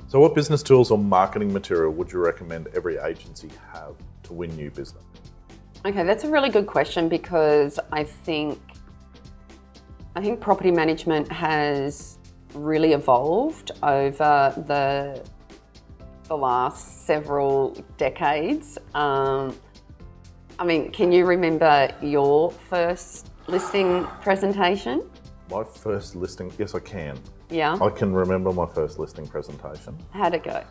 So what business tools or marketing material would you recommend every agency have to win new business? Okay, that's a really good question because I think property management has really evolved over the last several decades. I mean, can you remember your first listing presentation? My first listing, yes I can. Yeah? I can remember my first listing presentation. How'd it go?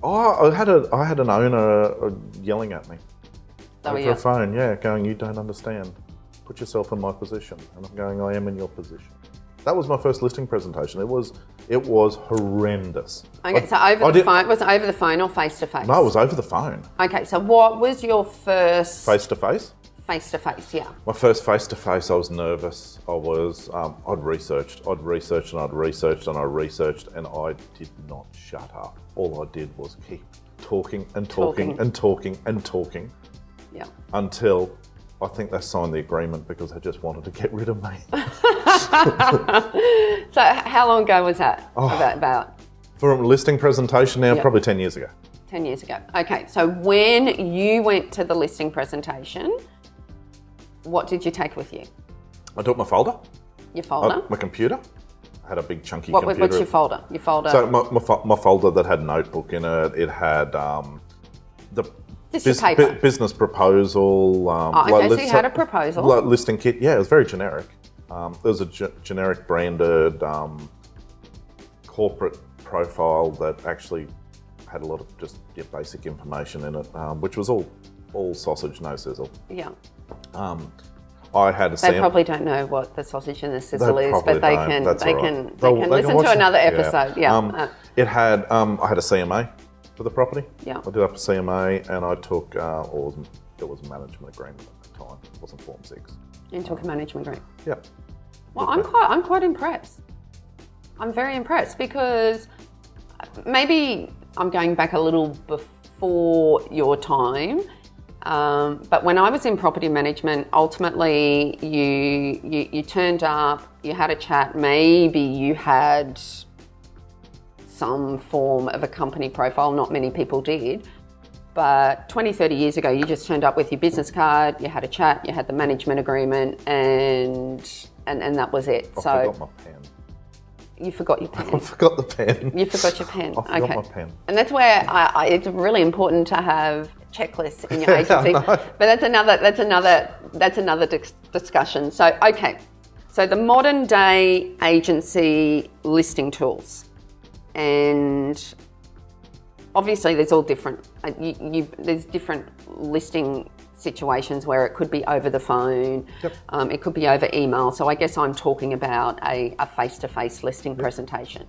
Oh, I had an owner yelling at me over a phone, going, "You don't understand. Put yourself in my position." And I'm going, "I am in your position." That was my first listing presentation. It was horrendous. Okay, so over the phone, was it over the phone or face to face? No, it was over the phone. Okay, so what was your first face to face? Face to face, yeah. My first face to face, I was nervous. I'd researched and I did not shut up. All I did was keep talking and talking and talking and talking. Yeah. Until I think they signed the agreement because they just wanted to get rid of me. So how long ago was that? About? For a listing presentation now, probably 10 years ago. 10 years ago. Okay, so when you went to the listing presentation, what did you take with you? I took my folder. Your folder? My computer. I had a big chunky computer. What's your folder? Your folder? So my folder that had notebook in it, it had the business proposal. Okay, so you had a proposal. Listing kit, yeah, it was very generic. There was a generic branded corporate profile that actually had a lot of just basic information in it, which was all sausage, no sizzle. Yeah. I had a They probably don't know what the sausage and the sizzle is, but they can listen to another episode. Yeah. It had I had a CMA for the property. Yeah. I did up a CMA and I took it was a management agreement at the time. It wasn't Form 6. You took a management agreement. Yeah. Well, I'm quite impressed. I'm very impressed because maybe I'm going back a little before your time. But when I was in property management, ultimately you turned up, you had a chat, maybe you had some form of a company profile, not many people did, but 20, 30 years ago, you just turned up with your business card, you had a chat, you had the management agreement, and that was it. I forgot my pen. You forgot your pen. I forgot the pen. You forgot your pen. I forgot my pen. And that's where it's really important to have checklists in your agency. But that's another discussion. So okay, so the modern day agency listing tools, and obviously there's all different. There's different listing situations where it could be over the phone, it could be over email. So I guess I'm talking about a face-to-face listing presentation.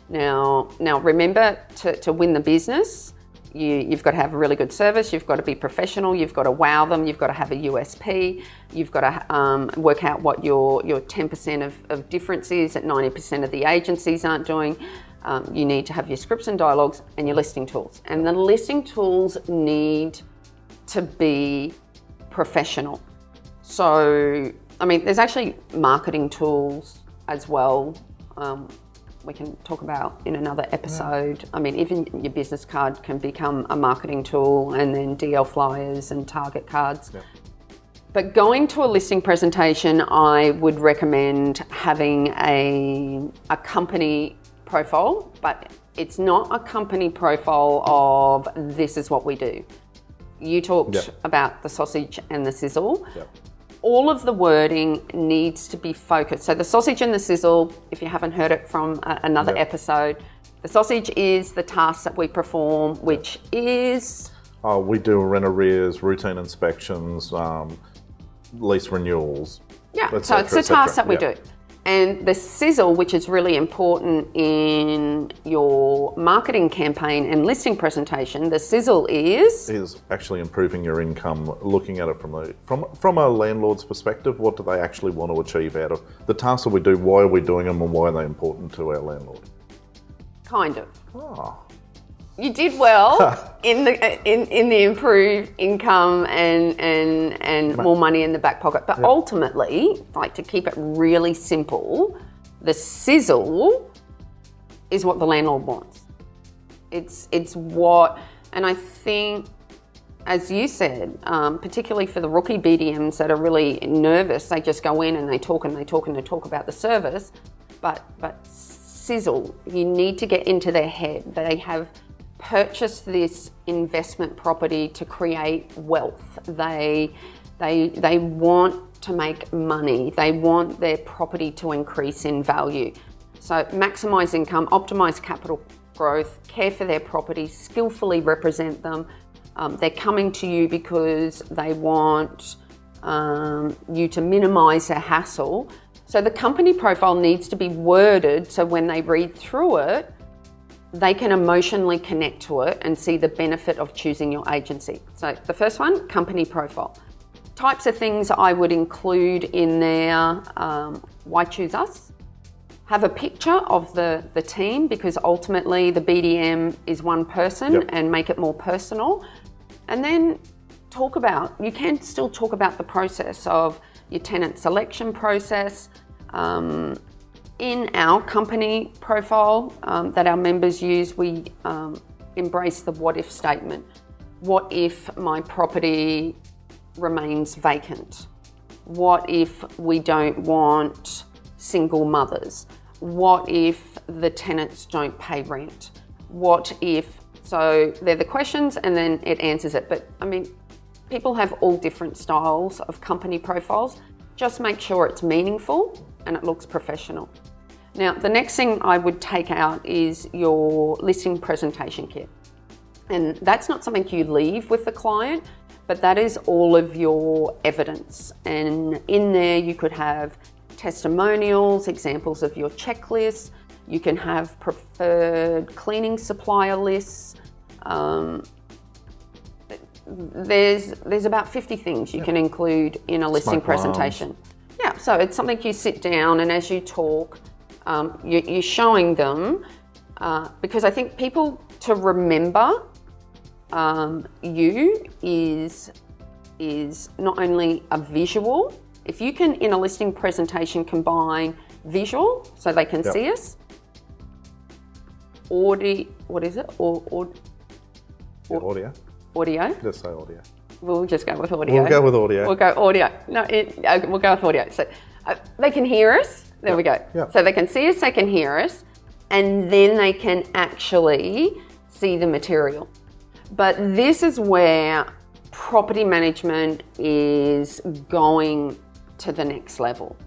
Now remember, to win the business, you've got to have a really good service, you've got to be professional, you've got to wow them, you've got to have a USP, you've got to work out what your 10% of difference is that 90% of the agencies aren't doing. You need to have your scripts and dialogues and your listing tools. And the listing tools need to be professional. So, I mean, there's actually marketing tools as well. We can talk about in another episode. I mean, even your business card can become a marketing tool, and then DL flyers and target cards. Yeah. But going to a listing presentation, I would recommend having a company profile, but it's not a company profile of this is what we do. You talked about the sausage and the sizzle. Yep. All of the wording needs to be focused. So the sausage and the sizzle, if you haven't heard it from another episode, the sausage is the tasks that we perform, which is... we do rent arrears, routine inspections, lease renewals. Yeah, so it's the tasks that we do. And the sizzle, which is really important in your marketing campaign and listing presentation, the sizzle is actually improving your income, looking at it from a landlord's perspective. What do they actually want to achieve out of the tasks that we do? Why are we doing them, and why are they important to our landlord? Kind of. Oh. You did well in the improved income and more money in the back pocket. But ultimately, like, to keep it really simple, the sizzle is what the landlord wants. It's what, and I think, as you said, particularly for the rookie BDMs that are really nervous, they just go in and they talk about the service, but sizzle, you need to get into their head. They have purchased this investment property to create wealth. They want to make money. They want their property to increase in value. So maximize income, optimize capital growth, care for their property, skillfully represent them. They're coming to you because they want you to minimize their hassle. So the company profile needs to be worded so when they read through it, they can emotionally connect to it and see the benefit of choosing your agency. So the first one, company profile. Types of things I would include in there, why choose us? Have a picture of the team, because ultimately the BDM is one person, and make it more personal. And then you can still talk about the process of your tenant selection process. In our company profile that our members use, we embrace the what if statement. What if my property remains vacant? What if we don't want single mothers? What if the tenants don't pay rent? What if? So they're the questions and then it answers it. But I mean, people have all different styles of company profiles. Just make sure it's meaningful and it looks professional. Now, the next thing I would take out is your listing presentation kit. And that's not something you leave with the client, but that is all of your evidence. And in there you could have testimonials, examples of your checklist. You can have preferred cleaning supplier lists. There's about 50 things you can include in a listing presentation. Yeah, so it's something you sit down and as you talk, you're showing them, because I think people to remember you is not only a visual. If you can, in a listing presentation, combine visual so they can see us, audio, what is it? Audio. Audio. Just say audio. We'll just go with audio. We'll go with audio. We'll go audio. No, we'll go with audio. So they can hear us. There we go. Yep. So they can see us, they can hear us, and then they can actually see the material. But this is where property management is going to the next level.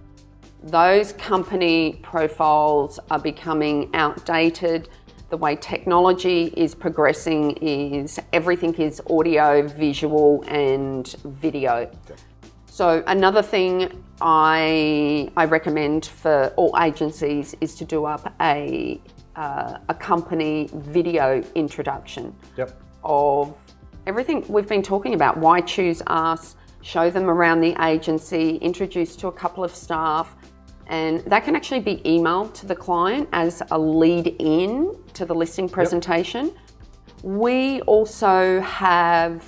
Those company profiles are becoming outdated. The way technology is progressing is everything is audio, visual, and video. Okay. So another thing I recommend for all agencies is to do up a company video introduction of everything we've been talking about. Why choose us? Show them around the agency, introduce to a couple of staff, and that can actually be emailed to the client as a lead in to the listing presentation. We also have,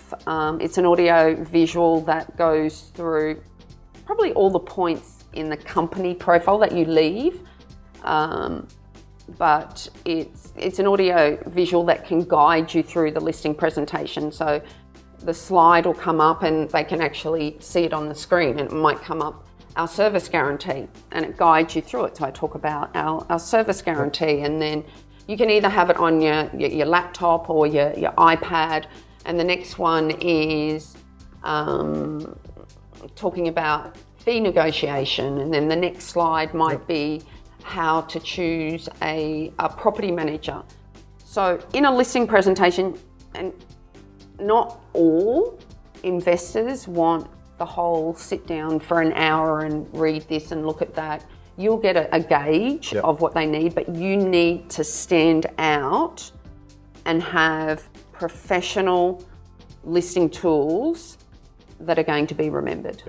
it's an audio visual that goes through probably all the points in the company profile that you leave, but it's an audio visual that can guide you through the listing presentation. So the slide will come up and they can actually see it on the screen, and it might come up our service guarantee and it guides you through it. So I talk about our service guarantee, and then you can either have it on your laptop or your iPad. And the next one is talking about fee negotiation. And then the next slide might be how to choose a property manager. So in a listing presentation, and not all investors want the whole sit down for an hour and read this and look at that. You'll get a gauge of what they need, but you need to stand out and have professional listing tools that are going to be remembered.